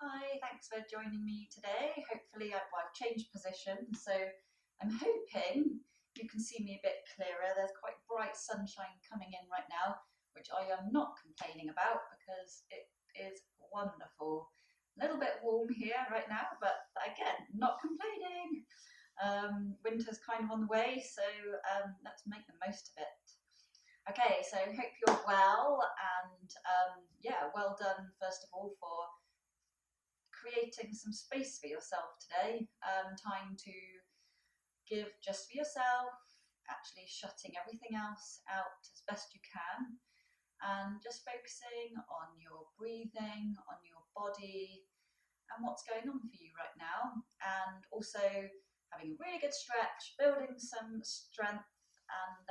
Hi, thanks for joining me today. Hopefully I've changed position, so I'm hoping you can see me a bit clearer. There's quite bright sunshine coming in right now, which I am not complaining about because it is wonderful. A little bit warm here right now, but again, not complaining. Winter's kind of on the way, so let's make the most of it. Okay, so hope you're well, and yeah, well done first of all for creating some space for yourself today. Time to give just for yourself, actually shutting everything else out as best you can, and just focusing on your breathing, on your body, and what's going on for you right now, and also having a really good stretch, building some strength, and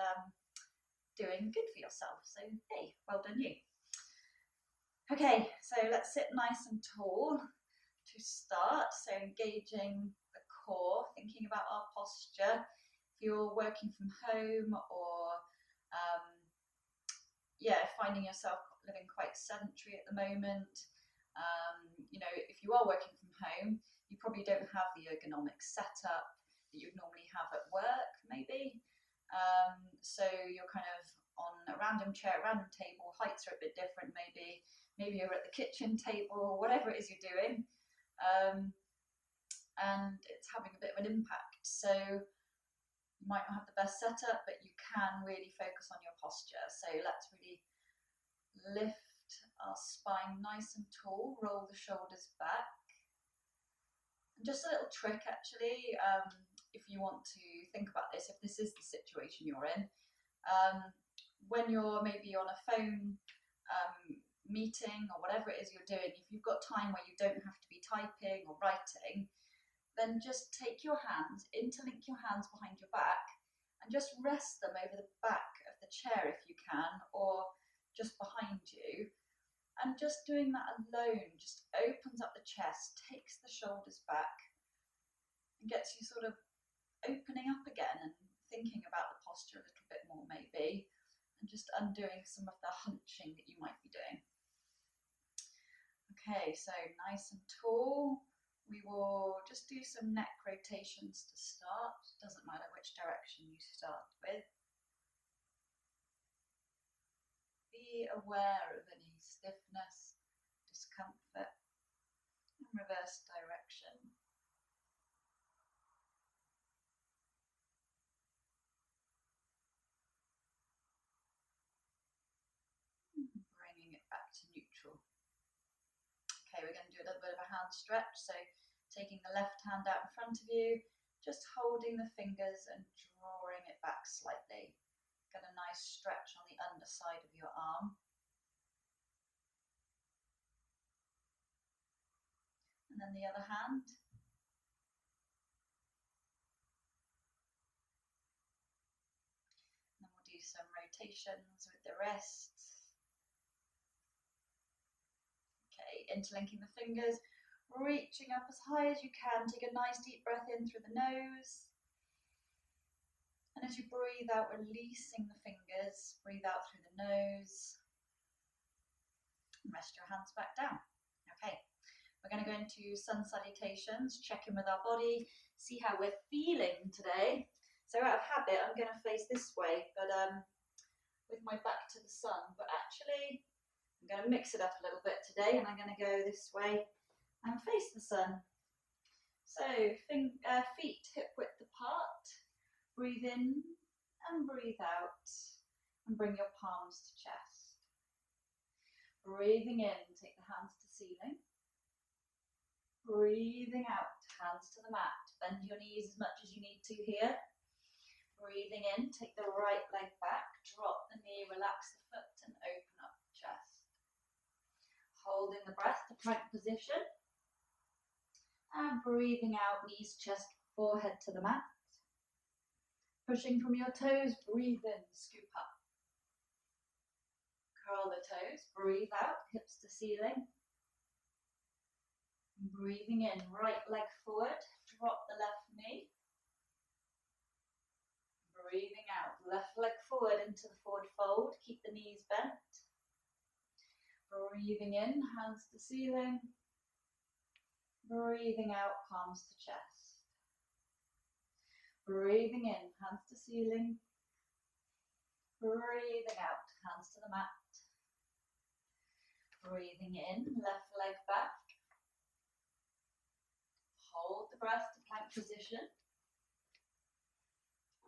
doing good for yourself. So, hey, well done you. Okay, so let's sit nice and tall to start. So, engaging the core, thinking about our posture. If you're working from home or finding yourself living quite sedentary at the moment, if you are working from home, you probably don't have the ergonomic setup that you'd normally have at work, maybe. So you're kind of on a random chair, a random table, heights are a bit different, maybe. Maybe you're at the kitchen table, whatever it is you're doing, and it's having a bit of an impact. So you might not have the best setup, but you can really focus on your posture. So let's really lift our spine nice and tall, roll the shoulders back. And just a little trick actually, if you want to think about this, if this is the situation you're in, when you're maybe on a phone meeting or whatever it is you're doing, if you've got time where you don't have to be typing or writing, then just take your hands, interlink your hands behind your back, and just rest them over the back of the chair if you can, or just behind you. And just doing that alone just opens up the chest, takes the shoulders back, and gets you sort of opening up again and thinking about the posture a little bit more maybe, and just undoing some of the hunching that you might be doing. Okay, so nice and tall. We will just do some neck rotations to start. Doesn't matter which direction you start with. Be aware of any stiffness, discomfort, and reverse direction. Bringing it back to neutral. Okay, we're going to do a little bit of a hand stretch. So taking the left hand out in front of you, just holding the fingers and drawing it back slightly. Get a nice stretch on the underside of your arm. And then the other hand. And then we'll do some rotations with the wrists. Okay, interlinking the fingers, reaching up as high as you can. Take a nice deep breath in through the nose. And as you breathe out, releasing the fingers, breathe out through the nose. And rest your hands back down. Okay, we're going to go into sun salutations, check in with our body, see how we're feeling today. So out of habit, I'm going to face this way, but with my back to the sun. But actually, I'm going to mix it up a little bit today, and I'm going to go this way and face the sun. So feet hip width apart. Breathe in and breathe out, and bring your palms to chest. Breathing in, take the hands to ceiling. Breathing out, hands to the mat. Bend your knees as much as you need to here. Breathing in, take the right leg back, drop the knee, relax the foot, and open up the chest. Holding the breath to plank position. And breathing out, knees, chest, forehead to the mat. Pushing from your toes, breathe in, scoop up. Curl the toes, breathe out, hips to ceiling. Breathing in, right leg forward, drop the left knee. Breathing out, left leg forward into the forward fold, keep the knees bent. Breathing in, hands to ceiling. Breathing out, palms to chest. Breathing in, hands to ceiling. Breathing out, hands to the mat. Breathing in, left leg back. Hold the breath to plank position.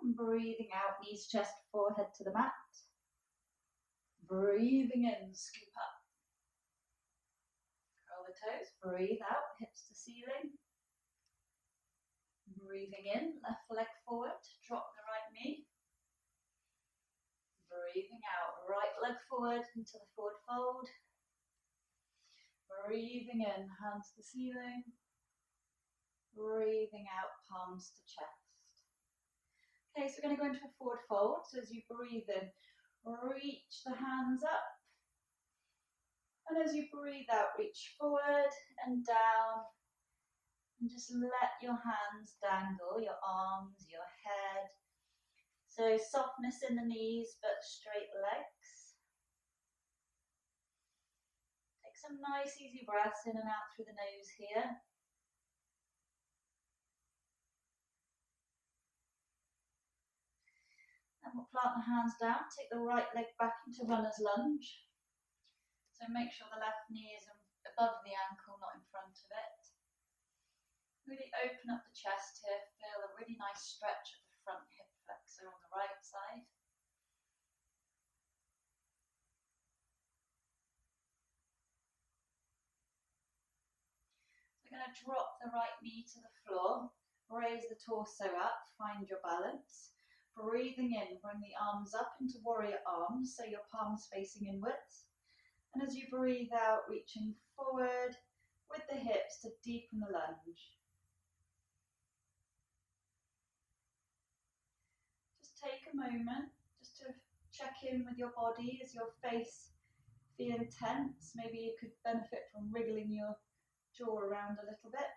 And breathing out, knees, chest, forehead to the mat. Breathing in, scoop up. Curl the toes, breathe out, hips to ceiling. Breathing in, left leg forward, drop the right knee. Breathing out, right leg forward into the forward fold. Breathing in, hands to ceiling. Breathing out, palms to chest. Okay, so we're going to go into a forward fold. So as you breathe in, reach the hands up. And as you breathe out, reach forward and down. And just let your hands dangle, your arms, your head. So softness in the knees, but straight legs. Take some nice easy breaths in and out through the nose here. And we'll plant the hands down, take the right leg back into runner's lunge. So make sure the left knee is above the ankle, not in front of it. Really open up the chest here, feel a really nice stretch at the front hip flexor on the right side. We're going to drop the right knee to the floor, raise the torso up, find your balance. Breathing in, bring the arms up into warrior arms, so your palms facing inwards. And as you breathe out, reaching forward with the hips to deepen the lunge. Just take a moment just to check in with your body. Is your face feeling tense? Maybe you could benefit from wriggling your jaw around a little bit.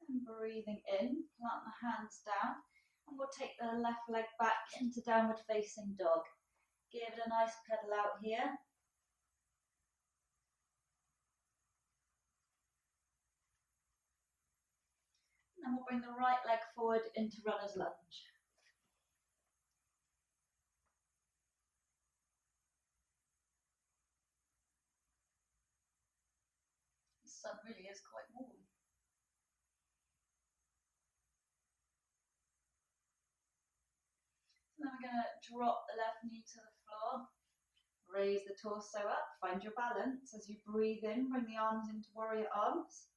And breathing in, plant the hands down, and we'll take the left leg back into downward facing dog. Give it a nice pedal out here. And we'll bring the right leg forward into runner's lunge. The sun really is quite warm. Then we're going to drop the left knee to the floor, raise the torso up, find your balance. As you breathe in, bring the arms into warrior arms.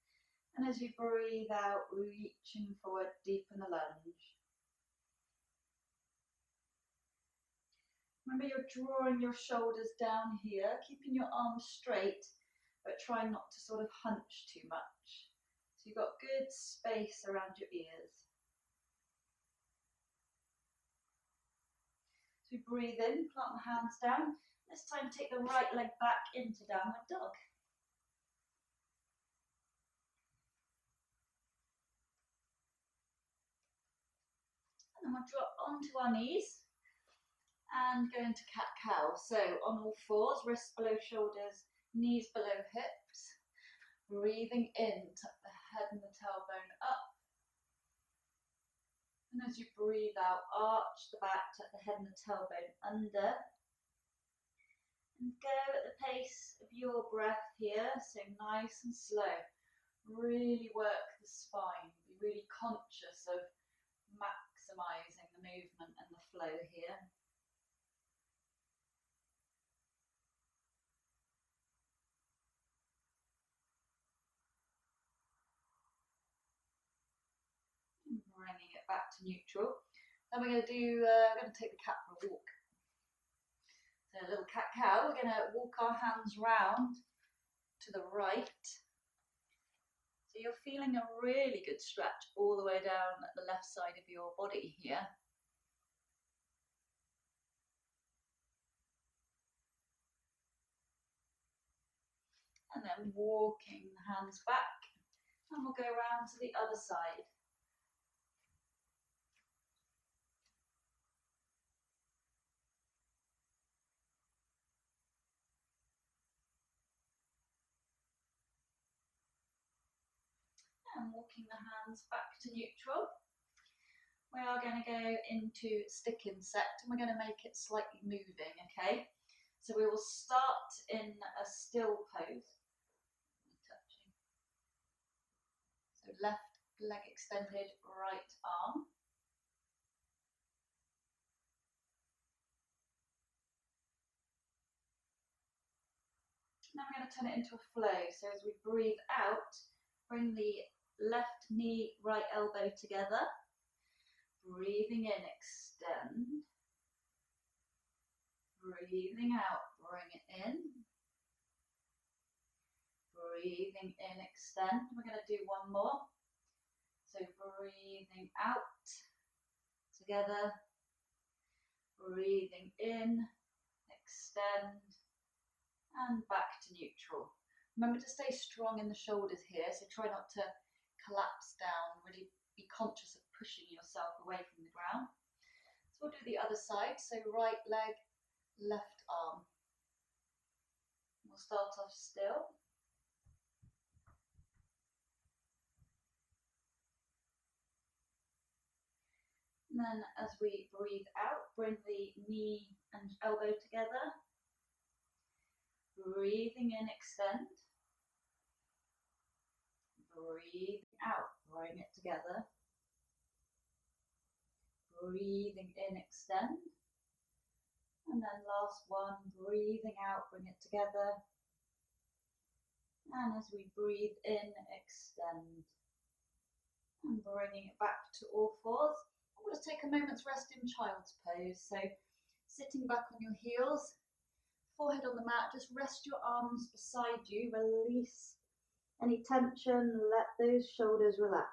And as you breathe out, reaching forward, deepen the lunge. Remember, you're drawing your shoulders down here, keeping your arms straight, but trying not to sort of hunch too much. So you've got good space around your ears. So we breathe in, plant the hands down. This time take the right leg back into downward dog. And then we'll drop onto our knees and go into cat-cow. So on all fours, wrists below shoulders, knees below hips. Breathing in, tuck the head and the tailbone up. And as you breathe out, arch the back, tuck the head and the tailbone under. And go at the pace of your breath here, so nice and slow. Really work the spine, be really conscious of maximising the movement and the flow here. Bringing it back to neutral. Then we're going to take the cat for a walk. So a little cat-cow, we're going to walk our hands round to the right. So you're feeling a really good stretch all the way down at the left side of your body here. And then walking the hands back, and we'll go round to the other side. and walking the hands back to neutral. We are going to go into stick insect and we're going to make it slightly moving, okay? So we will start in a still pose. So left leg extended, right arm. Now we're going to turn it into a flow. So as we breathe out, bring the left knee, right elbow together. Breathing in, extend. Breathing out, bring it in. Breathing in, extend. We're going to do one more. So breathing out, together. Breathing in, extend, and back to neutral. Remember to stay strong in the shoulders here, so try not to collapse down, really be conscious of pushing yourself away from the ground. So we'll do the other side, so right leg, left arm. We'll start off still. And then as we breathe out, bring the knee and elbow together. Breathing in, extend. Breathing out, bring it together. Breathing in, extend. And then last one, breathing out, bring it together. And as we breathe in, extend. And bringing it back to all fours. We'll just take a moment's rest in child's pose. So sitting back on your heels, forehead on the mat, just rest your arms beside you, release any tension, let those shoulders relax.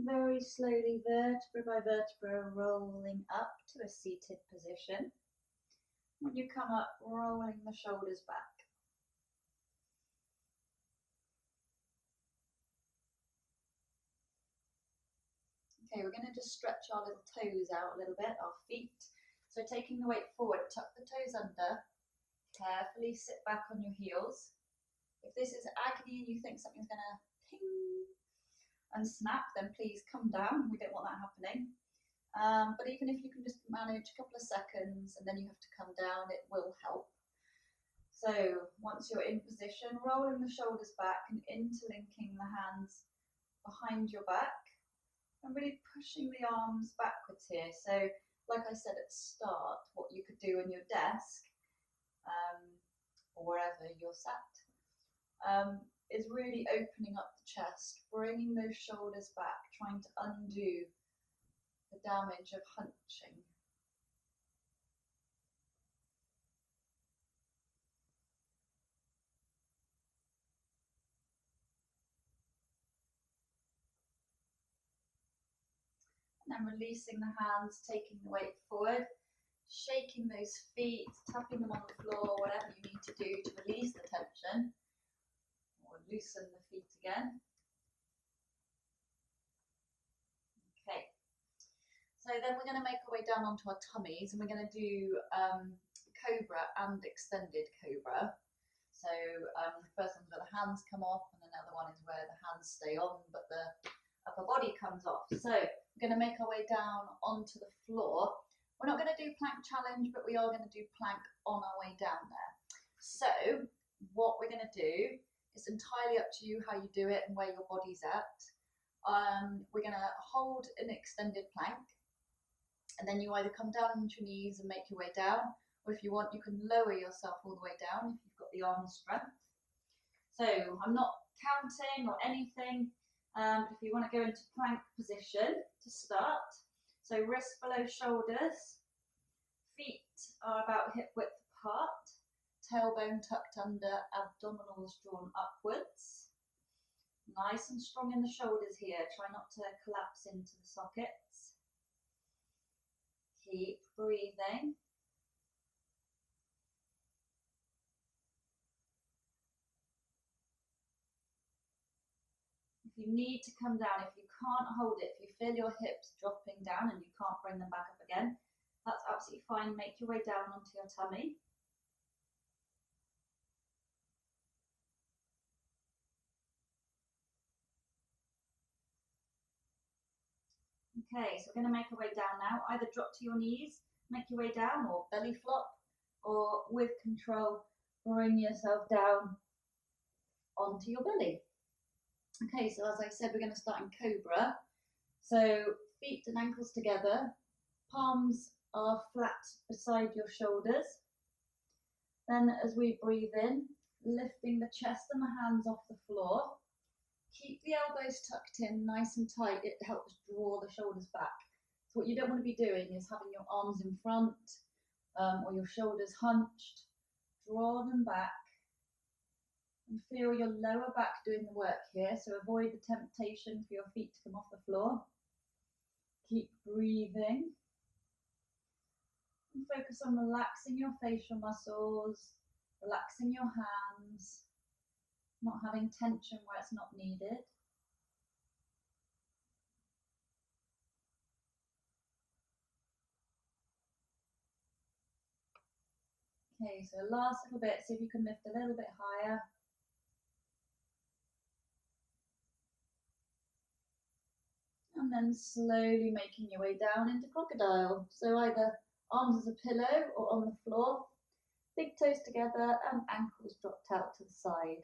Very slowly, vertebra by vertebra, rolling up to a seated position. When you come up, rolling the shoulders back. Okay, we're going to just stretch our little toes out a little bit, our feet. So taking the weight forward, tuck the toes under, carefully sit back on your heels. If this is agony and you think something's going to ping and snap, then please come down. We don't want that happening. But even if you can just manage a couple of seconds and then you have to come down, it will help. So once you're in position, rolling the shoulders back and interlinking the hands behind your back and really pushing the arms backwards here. So like I said at the start, what you could do on your desk or wherever you're sat, is really opening up the chest, bringing those shoulders back, trying to undo the damage of hunching. And then releasing the hands, taking the weight forward, shaking those feet, tapping them on the floor, whatever you need to do to release the tension. Or loosen the feet again. Okay, so then we're going to make our way down onto our tummies and we're going to do cobra and extended cobra. So the first one's where the hands come off and another one is where the hands stay on but the upper body comes off. So we're going to make our way down onto the floor. We're not going to do plank challenge, but we are going to do plank on our way down there. So what we're going to do, it's entirely up to you how you do it and where your body's at. We're going to hold an extended plank and then you either come down on your knees and make your way down, or if you want you can lower yourself all the way down if you've got the arm strength. So I'm not counting or anything. If you want to go into plank position to start, so wrists below shoulders, feet are about hip width apart, tailbone tucked under, abdominals drawn upwards. Nice and strong in the shoulders here, try not to collapse into the sockets. Keep breathing. If you need to come down, if you can't hold it, if you feel your hips dropping down and you can't bring them back up again, that's absolutely fine. Make your way down onto your tummy. Okay, so we're going to make our way down now. Either drop to your knees, make your way down, or belly flop, or with control, bring yourself down onto your belly. Okay, so as I said, we're going to start in Cobra. So feet and ankles together, palms are flat beside your shoulders. Then as we breathe in, lifting the chest and the hands off the floor. Keep the elbows tucked in nice and tight. It helps draw the shoulders back. So what you don't want to be doing is having your arms in front or your shoulders hunched. Draw them back and feel your lower back doing the work here. So avoid the temptation for your feet to come off the floor. Keep breathing. And focus on relaxing your facial muscles, relaxing your hands, not having tension where it's not needed. Okay, so last little bit, see if you can lift a little bit higher. And then slowly making your way down into crocodile. So either arms as a pillow or on the floor, big toes together and ankles dropped out to the side.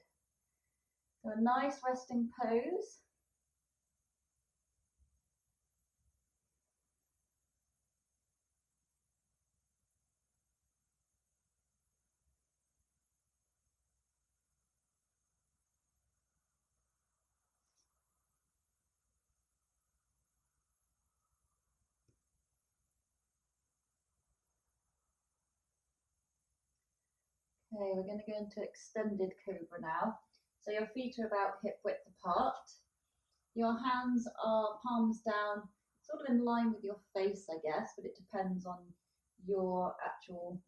So a nice resting pose. Okay, we're going to go into extended cobra now. So your feet are about hip width apart. Your hands are palms down, sort of in line with your face, I guess, but it depends on your actual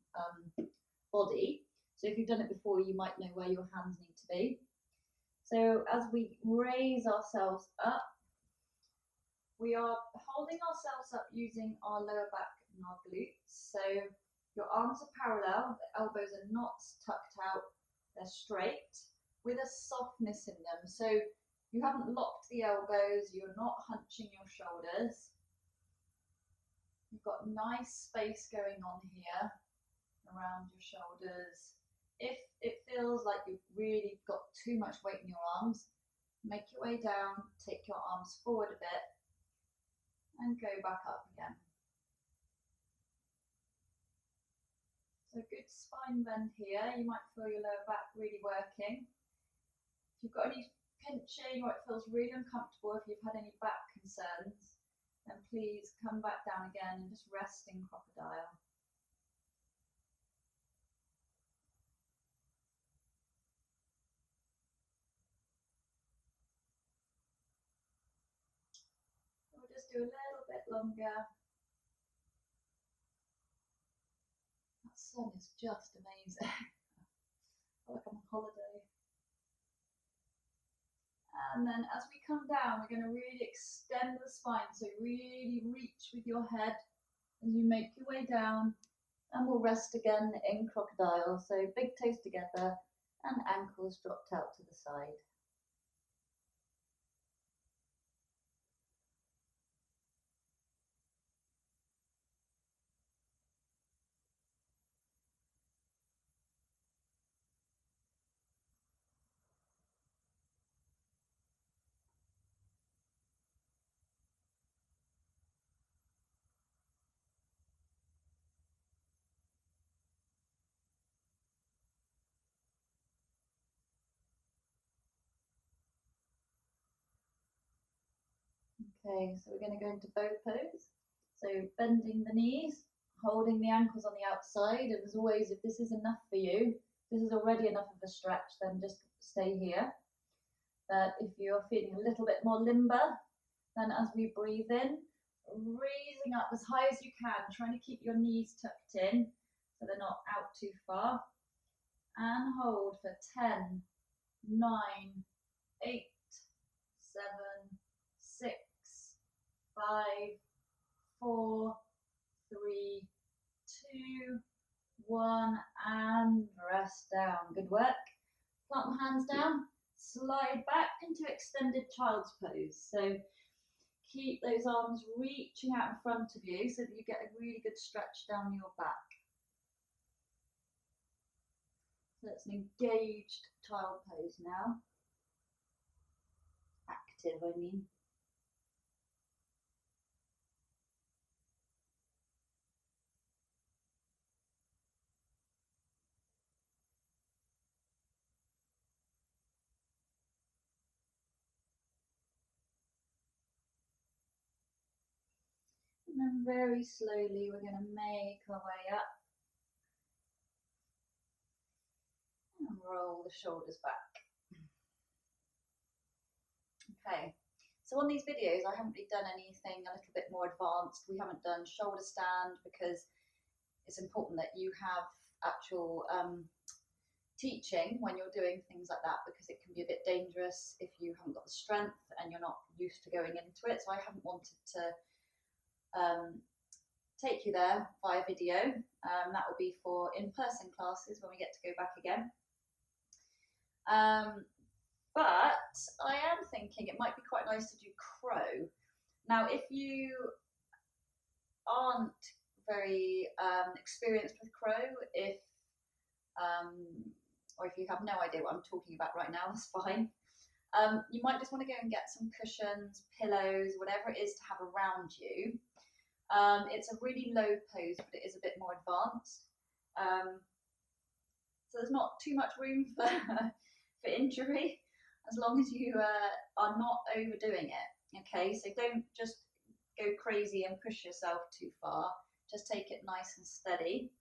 body. So if you've done it before, you might know where your hands need to be. So as we raise ourselves up, we are holding ourselves up using our lower back and our glutes. So your arms are parallel, the elbows are not tucked out, they're straight with a softness in them. So you haven't locked the elbows, you're not hunching your shoulders. You've got nice space going on here around your shoulders. If it feels like you've really got too much weight in your arms, make your way down, take your arms forward a bit, and go back up again. So good spine bend here. You might feel your lower back really working. If you've got any pinching or it feels really uncomfortable, if you've had any back concerns, then please come back down again and just rest in crocodile. We'll just do a little bit longer. That sun is just amazing. I feel like I'm on holiday. And then as we come down, we're going to really extend the spine. So really reach with your head as you make your way down. And we'll rest again in crocodile. So big toes together and ankles dropped out to the side. Okay, so we're going to go into bow pose. So bending the knees, holding the ankles on the outside. And as always, if this is enough for you, this is already enough of a stretch, then just stay here. But if you're feeling a little bit more limber, then as we breathe in, raising up as high as you can, trying to keep your knees tucked in so they're not out too far. And hold for 10, 9, 8, 7, 5, 4, 3, 2, 1, and rest down. Good work. Plant my hands down, slide back into extended child's pose. So keep those arms reaching out in front of you so that you get a really good stretch down your back. So it's an engaged child pose now. Active, I mean. And then very slowly we're going to make our way up and roll the shoulders back. Okay, so on these videos I haven't really done anything a little bit more advanced. We haven't done shoulder stand because it's important that you have actual teaching when you're doing things like that, because it can be a bit dangerous if you haven't got the strength and you're not used to going into it. So I haven't wanted to take you there via video. That will be for in-person classes when we get to go back again. But I am thinking it might be quite nice to do crow. Now, if you aren't very experienced with crow, or if you have no idea what I'm talking about right now, that's fine. You might just want to go and get some cushions, pillows, whatever it is to have around you. It's a really low pose, but it is a bit more advanced. So there's not too much room for, for injury, as long as you are not overdoing it. Okay, so don't just go crazy and push yourself too far. Just take it nice and steady.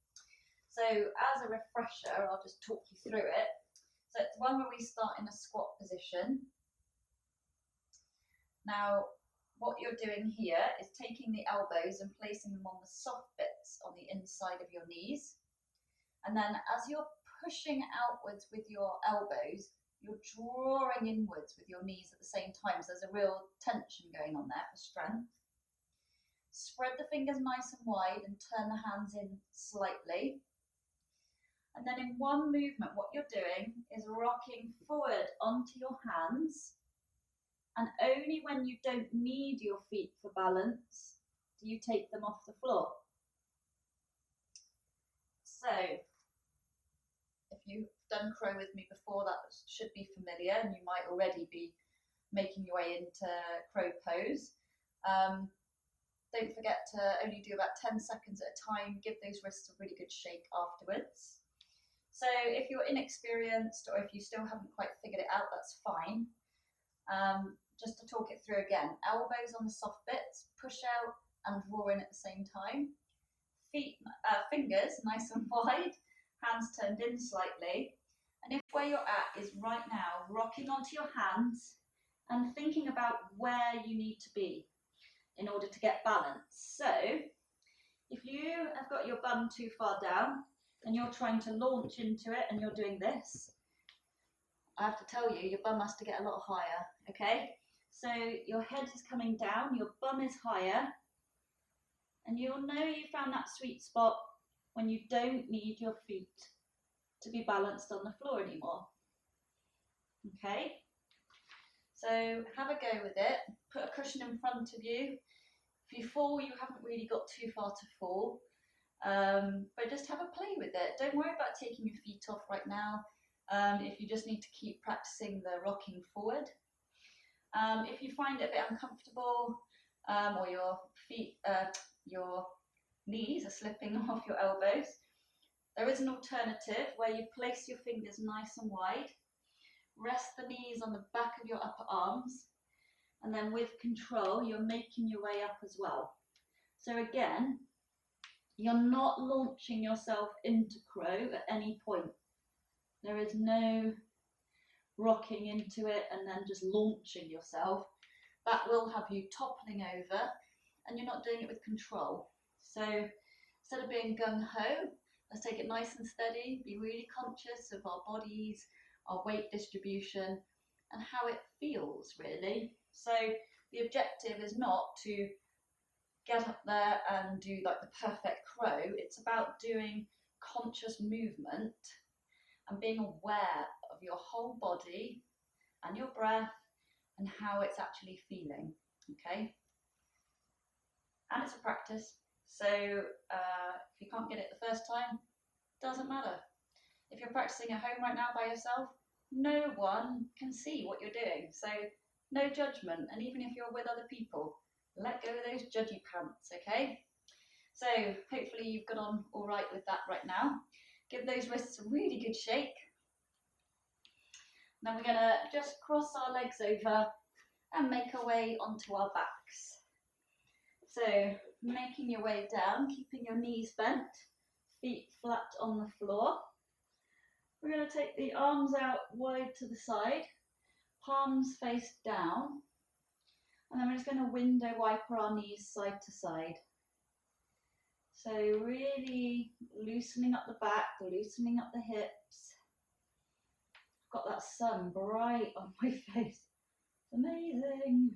So as a refresher, I'll just talk you through it. So it's one where we start in a squat position. Now, what you're doing here is taking the elbows and placing them on the soft bits on the inside of your knees. And then as you're pushing outwards with your elbows, you're drawing inwards with your knees at the same time. So there's a real tension going on there for strength. Spread the fingers nice and wide and turn the hands in slightly. And then in one movement, what you're doing is rocking forward onto your hands. And only when you don't need your feet for balance do you take them off the floor. So, if you've done crow with me before, that should be familiar, and you might already be making your way into crow pose. Don't forget to only do about 10 seconds at a time. Give those wrists a really good shake afterwards. So if you're inexperienced or if you still haven't quite figured it out, that's fine. Just to talk it through again, elbows on the soft bits, push out and draw in at the same time. Fingers nice and wide, hands turned in slightly. And if where you're at is right now, rocking onto your hands and thinking about where you need to be in order to get balance. So if you have got your bum too far down and you're trying to launch into it and you're doing this, I have to tell you, your bum has to get a lot higher, okay? So your head is coming down, your bum is higher, and you'll know you found that sweet spot when you don't need your feet to be balanced on the floor anymore. Okay? So have a go with it. Put a cushion in front of you. If you fall, you haven't really got too far to fall. But just have a play with it. Don't worry about taking your feet off right now. If you just need to keep practicing the rocking forward. If you find it a bit uncomfortable, or your feet, your knees are slipping off your elbows, there is an alternative where you place your fingers nice and wide, rest the knees on the back of your upper arms, and then with control, you're making your way up as well. So again, you're not launching yourself into crow at any point. There is no rocking into it and then just launching yourself. That will have you toppling over and you're not doing it with control. So instead of being gung-ho, let's take it nice and steady, be really conscious of our bodies, our weight distribution and how it feels really. So the objective is not to get up there and do like the perfect crow. It's about doing conscious movement and being aware of your whole body and your breath and how it's actually feeling, okay? And it's a practice, so if you can't get it the first time, doesn't matter. If you're practicing at home right now by yourself, no one can see what you're doing, so no judgment. And even if you're with other people, let go of those judgy pants, okay? So hopefully you've got on all right with that right now. Give those wrists a really good shake. Then we're gonna just cross our legs over and make our way onto our backs. So making your way down, keeping your knees bent, feet flat on the floor. We're going to take the arms out wide to the side, palms face down, and then we're just going to window wiper our knees side to side. So really loosening up the back, loosening up the hips. Got that sun bright on my face. It's amazing.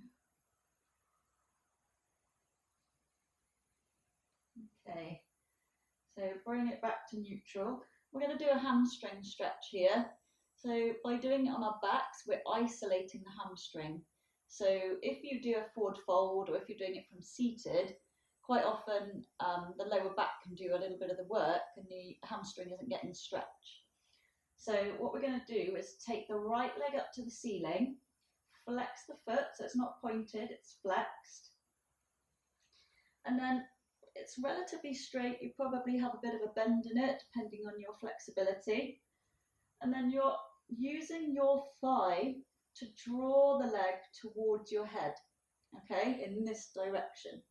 Okay, so bring it back to neutral. We're going to do a hamstring stretch here. So by doing it on our backs, we're isolating the hamstring. So if you do a forward fold or if you're doing it from seated, quite often the lower back can do a little bit of the work and the hamstring isn't getting stretched. So what we're going to do is take the right leg up to the ceiling, flex the foot so it's not pointed, it's flexed. And then it's relatively straight, you probably have a bit of a bend in it depending on your flexibility. And then you're using your thigh to draw the leg towards your head, okay, in this direction.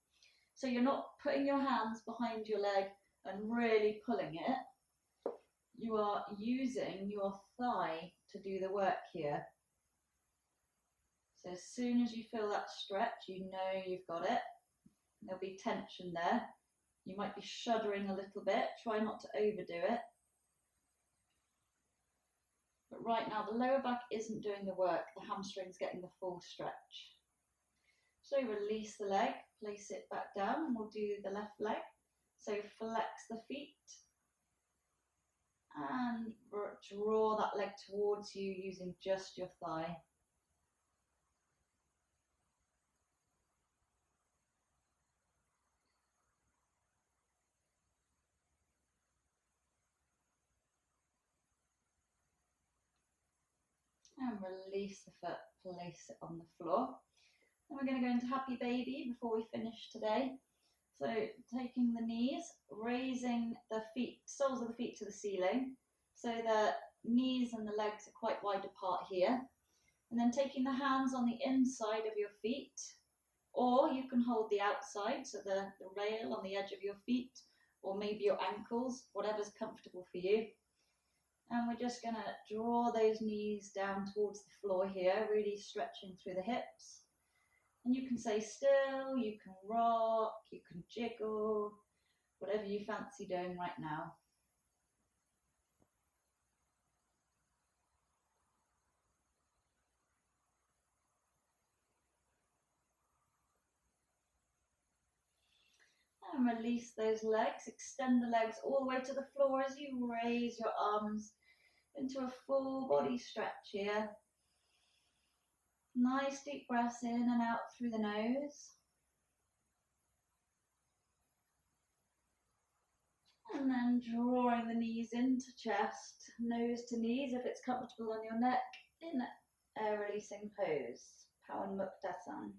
So you're not putting your hands behind your leg and really pulling it. You are using your thigh to do the work here. So as soon as you feel that stretch, you know you've got it. There'll be tension there. You might be shuddering a little bit. Try not to overdo it. But right now, the lower back isn't doing the work. The hamstring's getting the full stretch. So release the leg, place it back down, and we'll do the left leg. So flex the feet and draw that leg towards you using just your thigh. And release the foot, place it on the floor. Then we're going to go into happy baby before we finish today. So taking the knees, raising the feet, soles of the feet to the ceiling. So the knees and the legs are quite wide apart here. And then taking the hands on the inside of your feet, or you can hold the outside, so the rail on the edge of your feet, or maybe your ankles, whatever's comfortable for you. And we're just going to draw those knees down towards the floor here, really stretching through the hips. And you can stay still, you can rock, you can jiggle, whatever you fancy doing right now. And release those legs, extend the legs all the way to the floor as you raise your arms into a full body stretch here. Nice deep breaths in and out through the nose. And then drawing the knees into chest, nose to knees if it's comfortable on your neck, in air releasing pose, Pawan Muktasan.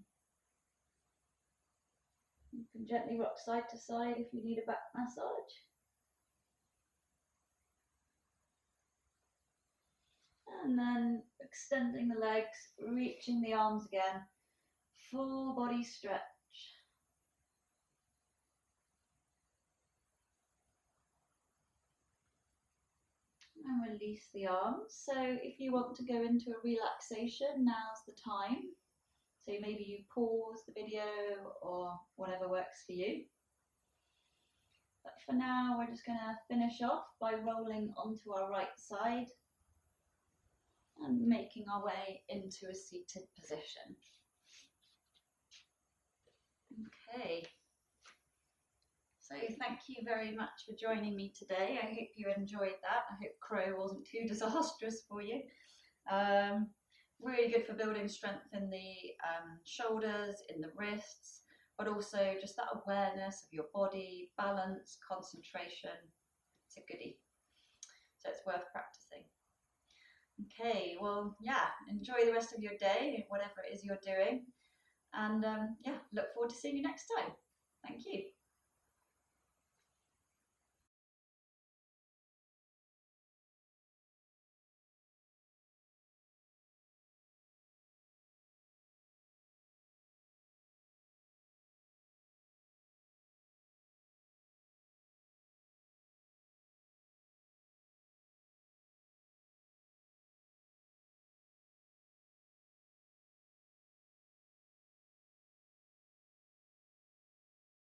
You can gently rock side to side if you need a back massage. And then extending the legs, reaching the arms again, full body stretch. And release the arms. So if you want to go into a relaxation, now's the time. So maybe you pause the video or whatever works for you. But for now, we're just going to finish off by rolling onto our right side and making our way into a seated position. Okay, So thank you very much for joining me today. I hope you enjoyed that. I hope crow wasn't too disastrous for you. Really good for building strength in the shoulders, in the wrists, but also just that awareness of your body, balance, concentration. It's a goodie. So it's worth practicing. Okay, well, yeah, enjoy the rest of your day, whatever it is you're doing. And yeah, look forward to seeing you next time. Thank you.